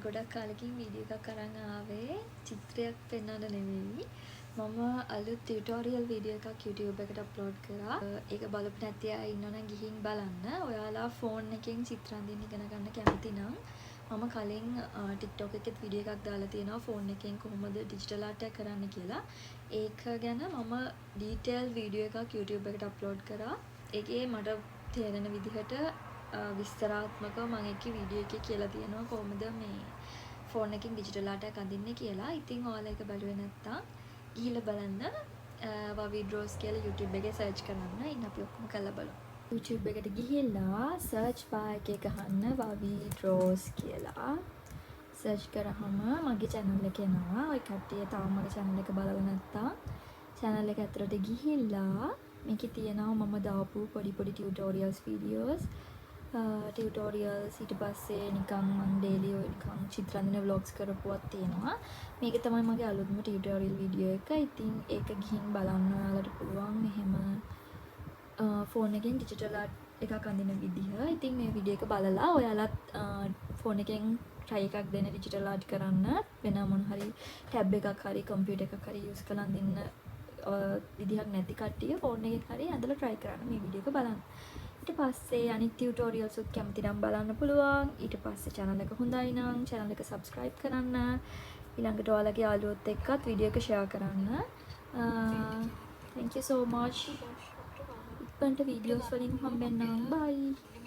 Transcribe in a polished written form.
ගොඩක් කාලෙකින් වීඩියෝ එකක් අරන් ආවේ චිත්‍රයක් පෙන්වන්න නෙවෙයි. මම අලුත් ටියුටෝරියල් වීඩියෝ එකක් YouTube එකට අප්ලෝඩ් කරා. ඒක බලපු නැති අය ඉන්නවනම් ගිහින් බලන්න. ඔයාලා ෆෝන් එකෙන් චිත්‍ර අඳින්න ඉගෙන ගන්න කැමති නම් මම කලින් TikTok එකෙත් වීඩියෝ එකක් දාලා තියෙනවා ෆෝන් එකෙන් කොහොමද ඩිජිටල් ආර්ට් එක කරන්න කියලා. ඒක ගැන මම ඩීටේල් වීඩියෝ එකක් YouTube එකට අප්ලෝඩ් කරා. ඒකේ මට තේරෙන විදිහට විස්තරාත්මකව මම ඒකේ වීඩියෝ එකේ කියලා තියෙනවා කොහොමද මේ ෆෝන් එකකින් ඩිජිටල් ආර්ට් එකක් අඳින්නේ කියලා. ඉතින් ඔයාලා ඒක බලුවේ නැත්තම් ගිහිල්ලා බලන්න. වවි ඩ්‍රෝස් කියලා YouTube එකේ සර්ච් කරන්න. ඉන්න අපි ඔක්කොම කරලා බලමු. YouTube එකට ගිහිල්ලා සර්ච් බාර් එකේ ගහන්න වවි ඩ්‍රෝස් කියලා. සර්ච් කරාම මගේ channel එක එනවා. ඔය කට්ටිය තාම මගේ channel එක බලලා නැත්තම් channel එක ඇතුළට ගිහිල්ලා මේකේ තියෙනවා මම දාපු පොඩි tutorials videos tutorials ඊට පස්සේ නිකන් මම daily නිකන් චිත්‍ර අඳින vlogs කරපුවක් තියෙනවා. මේක තමයි මගේ අලුත්ම tutorial video එක. ඉතින් ඒක ගිහින් බලන්න ඔයාලට පුළුවන් එහෙම ෆෝන් එකෙන් digital art එකක් අඳින විදිහ. ඉතින් මේ වීඩියෝ එක බලලා ඔයාලත් ෆෝන් එකෙන් try එකක් දෙන්න digital art කරන්න. වෙන මොන හරි tab එකක් හරි computer එකක් හරි use කරලා අඳින්න විදිහක් නැති කට්ටිය ෆෝන් එකේ හරි ඇඳලා try කරන්න මේ වීඩියෝ එක බලන්න. ඊට පස්සේ අනිත් ටියුටෝරියල්ස් උත් කැමති නම් බලන්න පුළුවන්. ඊට පස්සේ channel එක හොඳයි නම් channel එක subscribe කරන්න. ඊළඟට ඔයාලගේ යාළුවොත් එක්කත් වීඩියෝ එක share කරන්න. Thank you so much. ඉක්මනට වීඩියෝස් වලින් හම්බෙන්නම්. Bye.